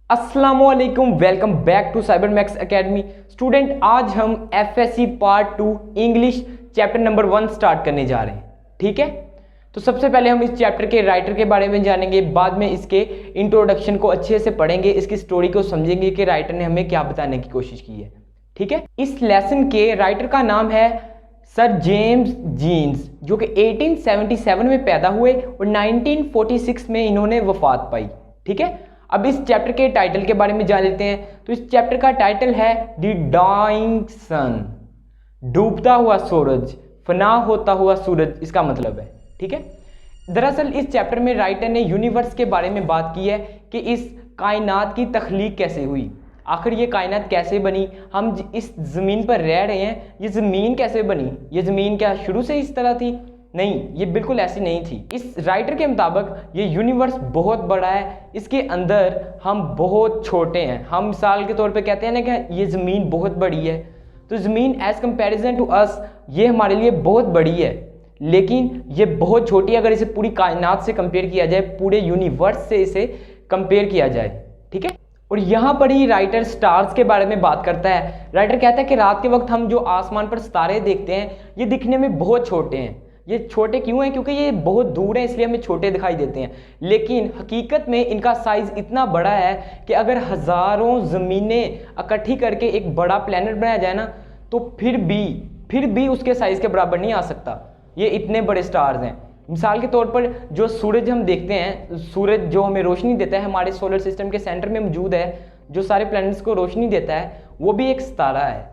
अस्सलामुअलैकुम, welcome back to Cyber Max Academy. Student, आज हम FSc part 2 English chapter number 1 start करने जा रहे हैं। ठीक है, तो सबसे पहले हम इस चैप्टर के राइटर के बारे में जानेंगे, बाद में इसके इंट्रोडक्शन को अच्छे से पढ़ेंगे, इसकी स्टोरी को समझेंगे कि राइटर ने हमें क्या बताने की कोशिश की है। ठीक है, इस लेसन के राइटर का नाम है सर जेम्स जीन्स, जो कि 1877 में पैदा हुए और 1946 में इन्होंने वफात पाई। ठीक है, अब इस चैप्टर के टाइटल के बारे में जान लेते हैं। तो इस चैप्टर का टाइटल है द डाइंग सन, डूबता हुआ सूरज, फना होता हुआ सूरज, इसका मतलब है। ठीक है, दरअसल इस चैप्टर में राइटर ने यूनिवर्स के बारे में बात की है कि इस कायनात की तख्लीक कैसे हुई, आखिर ये कायनात कैसे बनी, हम इस ज़मीन पर रह रहे हैं, ये ज़मीन कैसे बनी, ये ज़मीन क्या शुरू से इस तरह थी? नहीं, ये बिल्कुल ऐसी नहीं थी। इस राइटर के मुताबिक ये यूनिवर्स बहुत बड़ा है, इसके अंदर हम बहुत छोटे हैं। हम मिसाल के तौर पे कहते हैं ना कि ये ज़मीन बहुत बड़ी है, तो ज़मीन एज़ कंपैरिजन टू अस ये हमारे लिए बहुत बड़ी है, लेकिन ये बहुत छोटी है अगर इसे पूरी कायनात से कंपेयर किया जाए, पूरे यूनिवर्स से इसे कंपेयर किया जाए। ठीक है, और यहाँ पर ही राइटर स्टार्स के बारे में बात करता है। राइटर कहता है कि रात के वक्त हम जो आसमान पर सितारे देखते हैं ये दिखने में बहुत छोटे हैं। ये छोटे क्यों हैं? क्योंकि ये बहुत दूर हैं, इसलिए हमें छोटे दिखाई देते हैं, लेकिन हकीकत में इनका साइज़ इतना बड़ा है कि अगर हज़ारों ज़मीनें इकट्ठी करके एक बड़ा प्लेनेट बनाया जाए ना, तो फिर भी उसके साइज़ के बराबर नहीं आ सकता। ये इतने बड़े स्टार्स हैं। मिसाल के तौर पर जो सूरज हम देखते हैं, सूरज जो हमें रोशनी देता है, हमारे सोलर सिस्टम के सेंटर में मौजूद है, जो सारे प्लैनेट्स को रोशनी देता है, वो भी एक सितारा है।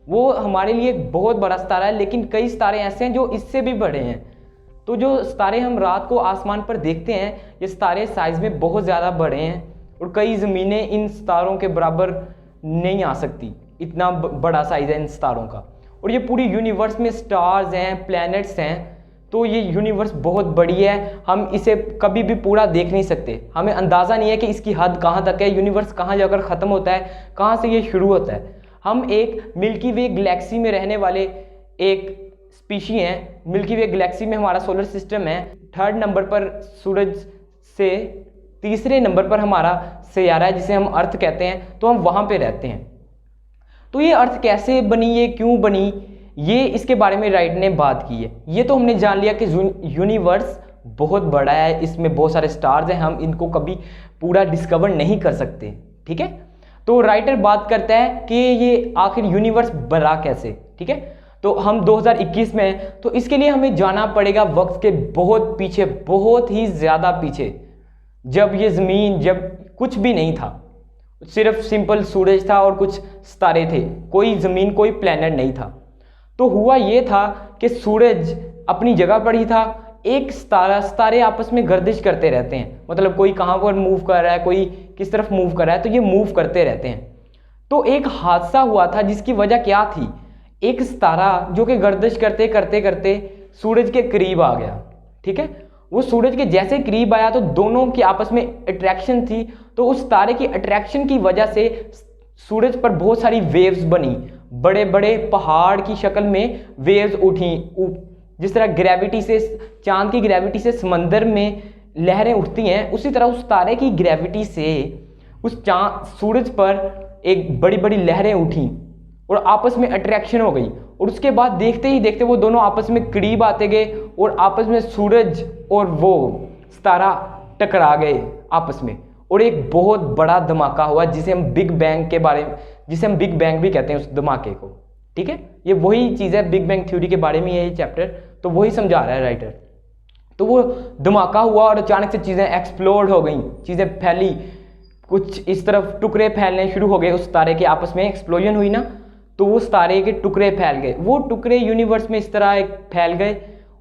वो हमारे लिए एक बहुत बड़ा सितारा है, लेकिन कई सितारे ऐसे हैं जो इससे भी बड़े हैं। तो जो सितारे हम रात को आसमान पर देखते हैं, ये सितारे साइज़ में बहुत ज़्यादा बड़े हैं और कई ज़मीनें इन सितारों के बराबर नहीं आ सकती, इतना बड़ा साइज़ है इन सितारों का। और ये पूरी यूनिवर्स में स्टार्स हैं, प्लैनेट्स हैं, तो ये यूनिवर्स बहुत बड़ी है, हम इसे कभी भी पूरा देख नहीं सकते। हमें अंदाज़ा नहीं है कि इसकी हद कहाँ तक है, यूनिवर्स कहाँ जाकर ख़त्म होता है, कहाँ से ये शुरू होता है। हम एक मिल्की वे गैलेक्सी में रहने वाले एक स्पीशी हैं। मिल्की वे गैलेक्सी में हमारा सोलर सिस्टम है, 3rd नंबर पर सूरज से 3रे नंबर पर हमारा सैयारा है जिसे हम अर्थ कहते हैं, तो हम वहाँ पे रहते हैं। तो ये अर्थ कैसे बनी, ये क्यों बनी, ये इसके बारे में राइटर ने बात की है। ये तो हमने जान लिया कि यूनिवर्स बहुत बड़ा है, इसमें बहुत सारे स्टार्स हैं, हम इनको कभी पूरा डिस्कवर नहीं कर सकते। ठीक है, तो राइटर बात करता है कि ये आखिर यूनिवर्स बना कैसे। ठीक है, तो हम 2021 में हैं, तो इसके लिए हमें जाना पड़ेगा वक्त के बहुत पीछे, बहुत ही ज़्यादा पीछे, जब ये ज़मीन, जब कुछ भी नहीं था, सिर्फ सिंपल सूरज था और कुछ सितारे थे, कोई ज़मीन, कोई प्लैनेट नहीं था। तो हुआ ये था कि सूरज अपनी जगह पर ही था, एक सितारे आपस में गर्दिश करते रहते हैं, मतलब कोई कहाँ पर मूव कर रहा है, कोई किस तरफ मूव कर रहा है, तो ये मूव करते रहते हैं। तो एक हादसा हुआ था जिसकी वजह क्या थी, एक सितारा जो कि गर्दिश करते करते करते सूरज के करीब आ गया। ठीक है, वो सूरज के जैसे करीब आया तो दोनों की आपस में अट्रैक्शन थी, तो उस तारे की अट्रैक्शन की वजह से सूरज पर बहुत सारी वेव्स बनी, बड़े बड़े पहाड़ की शक्ल में वेव्स उठी। जिस तरह ग्रेविटी से, चांद की ग्रेविटी से समंदर में लहरें उठती हैं, उसी तरह उस तारे की ग्रेविटी से उस सूरज पर एक बड़ी बड़ी लहरें उठी और आपस में अट्रैक्शन हो गई। और उसके बाद देखते ही देखते वो दोनों आपस में करीब आते गए और आपस में सूरज और वो सितारा टकरा गए आपस में, और एक बहुत बड़ा धमाका हुआ जिसे हम बिग बैंग के बारे में, जिसे हम बिग बैंग भी कहते हैं उस धमाके को। ठीक है, ये वही चीज़ है, बिग बैंग थ्योरी के बारे में ये चैप्टर, तो वही समझा रहा है राइटर। तो वो धमाका हुआ और अचानक से चीज़ें एक्सप्लोड हो गई, चीज़ें फैली, कुछ इस तरफ टुकड़े फैलने शुरू हो गए, उस तारे के आपस में एक्सप्लोजन हुई ना, तो वो तारे के टुकड़े फैल गए, वो टुकड़े यूनिवर्स में इस तरह एक फैल गए।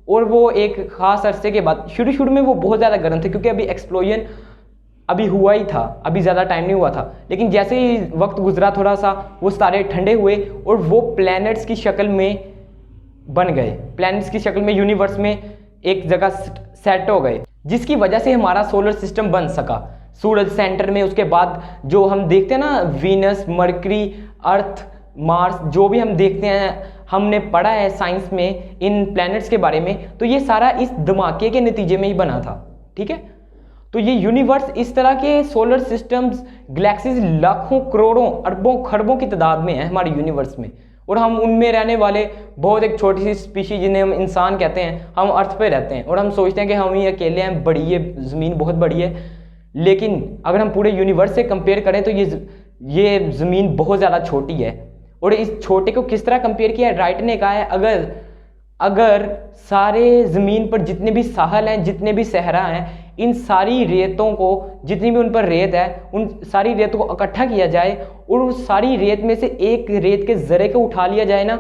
और वो एक ख़ास अरसे के बाद, शुरू में वो बहुत ज़्यादा गर्म थे क्योंकि अभी एक्सप्लोजन अभी हुआ ही था, अभी ज़्यादा टाइम नहीं हुआ था, लेकिन जैसे ही वक्त गुजरा थोड़ा सा, वो तारे ठंडे हुए और वो प्लैनेट्स की शक्ल में बन गए, प्लैनेट्स की शक्ल में यूनिवर्स में एक जगह सेट हो गए, जिसकी वजह से हमारा सोलर सिस्टम बन सका। सूरज सेंटर में, उसके बाद जो हम देखते हैं ना, वीनस, मरकरी, अर्थ, मार्स, जो भी हम देखते हैं, हमने पढ़ा है साइंस में इन प्लैनेट्स के बारे में, तो ये सारा इस धमाके के नतीजे में ही बना था। ठीक है, तो ये यूनिवर्स इस तरह के सोलर सिस्टम्स, गैलेक्सीज लाखों करोड़ों अरबों खरबों की तादाद में है हमारे यूनिवर्स में, और हम उनमें रहने वाले बहुत एक छोटी सी स्पीशीज जिन्हें हम इंसान कहते हैं, हम अर्थ पे रहते हैं और हम सोचते हैं कि हम ही अकेले हैं, बड़ी है ज़मीन, बहुत बड़ी है। लेकिन अगर हम पूरे यूनिवर्स से कंपेयर करें तो ये ज़मीन बहुत ज़्यादा छोटी है। और इस छोटे को किस तरह कंपेयर किया है, राइट ने कहा है अगर सारे ज़मीन पर जितने भी साहल हैं, जितने भी सहरा हैं, इन सारी रेतों को, जितनी भी उन पर रेत है, उन सारी रेतों को इकट्ठा किया जाए और उस सारी रेत में से एक रेत के ज़रे को उठा लिया जाए ना,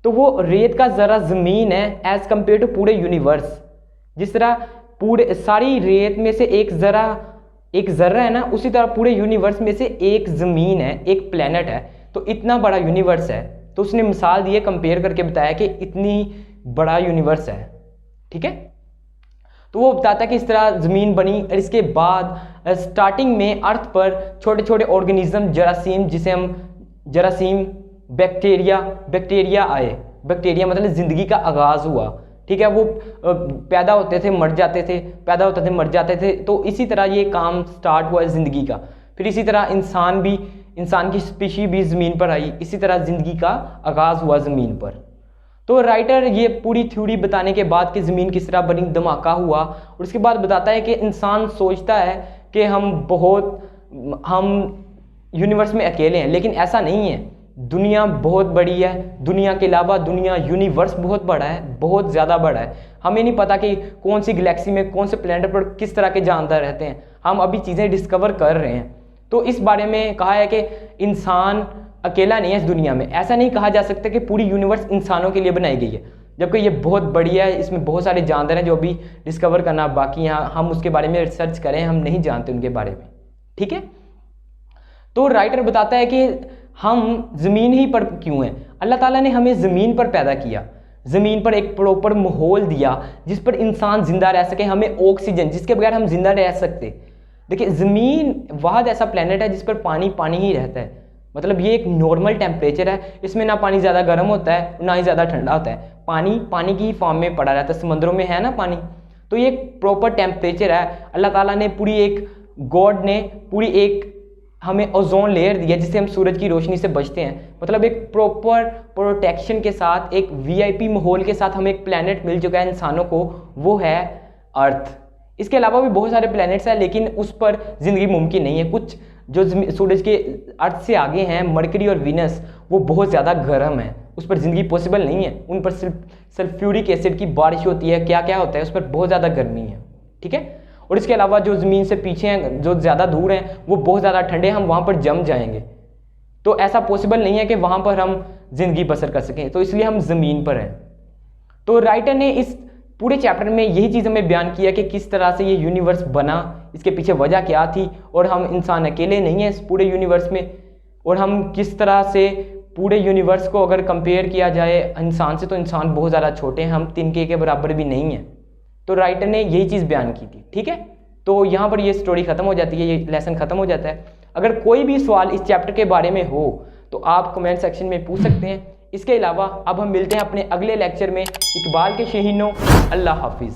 तो वो रेत का ज़रा ज़मीन है एज़ कम्पेयर टू पूरे यूनिवर्स। जिस तरह पूरे सारी रेत में से एक ज़र्रा है ना, उसी तरह पूरे यूनिवर्स में से एक ज़मीन है, एक प्लेनेट है। तो इतना बड़ा यूनिवर्स है। तो उसने मिसाल दी है, कंपेयर करके बताया कि इतनी बड़ा यूनिवर्स है। ठीक है, तो वो बताता है कि इस तरह ज़मीन बनी और इसके बाद स्टार्टिंग में अर्थ पर छोटे छोटे ऑर्गेनिज्म, जरासीम, बैक्टीरिया आए। बैक्टीरिया मतलब ज़िंदगी का आगाज़ हुआ। ठीक है, वो पैदा होते थे, मर जाते थे। तो इसी तरह ये काम स्टार्ट हुआ ज़िंदगी का। फिर इसी तरह इंसान की स्पीशी भी ज़मीन पर आई। इसी तरह ज़िंदगी का आगाज़ हुआ ज़मीन पर। तो राइटर ये पूरी थ्योरी बताने के बाद कि ज़मीन किस तरह बनी, धमाका हुआ, और उसके बाद बताता है कि इंसान सोचता है कि हम यूनिवर्स में अकेले हैं, लेकिन ऐसा नहीं है। दुनिया बहुत बड़ी है, दुनिया के अलावा यूनिवर्स बहुत बड़ा है, बहुत ज़्यादा बड़ा है। हमें नहीं पता कि कौन सी गैलेक्सी में, कौन से प्लैनेट पर किस तरह के जानदार रहते हैं। हम अभी चीज़ें डिस्कवर कर रहे हैं। तो इस बारे में कहा है कि इंसान अकेला नहीं है इस दुनिया में। ऐसा नहीं कहा जा सकता कि पूरी यूनिवर्स इंसानों के लिए बनाई गई है, जबकि ये बहुत बढ़िया है, इसमें बहुत सारे जानदार हैं जो अभी डिस्कवर करना बाकी हैं। हम उसके बारे में रिसर्च करें, हम नहीं जानते उनके बारे में। ठीक है, तो राइटर बताता है कि हम ज़मीन ही पर क्यों हैं। अल्लाह ताला ने हमें ज़मीन पर पैदा किया, ज़मीन पर एक प्रॉपर माहौल दिया जिस पर इंसान ज़िंदा रह सके, हमें ऑक्सीजन, जिसके बगैर हम जिंदा रह सकते। देखिए, ज़मीन वाहिद ऐसा प्लेनेट है जिस पर पानी ही रहता है। मतलब ये एक नॉर्मल टेम्परेचर है, इसमें ना पानी ज़्यादा गर्म होता है ना ही ज़्यादा ठंडा होता है। पानी की फॉर्म में पड़ा रहता है, समंदरों में है ना पानी। तो ये एक प्रॉपर टेम्परेचर है। अल्लाह ताला ने गॉड ने पूरी एक हमें ओजोन लेयर दिया जिससे हम सूरज की रोशनी से बचते हैं। मतलब एक प्रॉपर प्रोटेक्शन के साथ, एक VIP माहौल के साथ हमें एक प्लेनेट मिल चुका है इंसानों को, वो है अर्थ। इसके अलावा भी बहुत सारे प्लैनेट्स हैं, लेकिन उस पर ज़िंदगी मुमकिन नहीं है। कुछ जो सूरज के अर्थ से आगे हैं, मरकरी और वीनस, वो बहुत ज़्यादा गर्म है, उस पर ज़िंदगी पॉसिबल नहीं है। उन पर सिर्फ सल्फ्यूरिक एसिड की बारिश होती है, क्या क्या होता है, उस पर बहुत ज़्यादा गर्मी है। ठीक है, और इसके अलावा जो ज़मीन से पीछे हैं, जो ज़्यादा दूर हैं, वो बहुत ज़्यादा ठंडे, हम वहाँ पर जम जाएंगे। तो ऐसा पॉसिबल नहीं है कि वहाँ पर हम ज़िंदगी बसर कर सकें, तो इसलिए हम ज़मीन पर हैं। तो राइटर ने इस पूरे चैप्टर में यही चीज़ हमें बयान किया कि किस तरह से ये यूनिवर्स बना, इसके पीछे वजह क्या थी, और हम इंसान अकेले नहीं हैं इस पूरे यूनिवर्स में, और हम किस तरह से पूरे यूनिवर्स को अगर कंपेयर किया जाए इंसान से, तो इंसान बहुत ज़्यादा छोटे हैं, हम तिनके के बराबर भी नहीं हैं। तो राइटर ने यही चीज़ बयान की थी। ठीक है, तो यहाँ पर ये स्टोरी ख़त्म हो जाती है, ये लेसन ख़त्म हो जाता है। अगर कोई भी सवाल इस चैप्टर के बारे में हो तो आप कमेंट सेक्शन में पूछ सकते हैं। इसके अलावा अब हम मिलते हैं अपने अगले लेक्चर में। इकबाल के शहीनों, अल्लाह हाफिज़।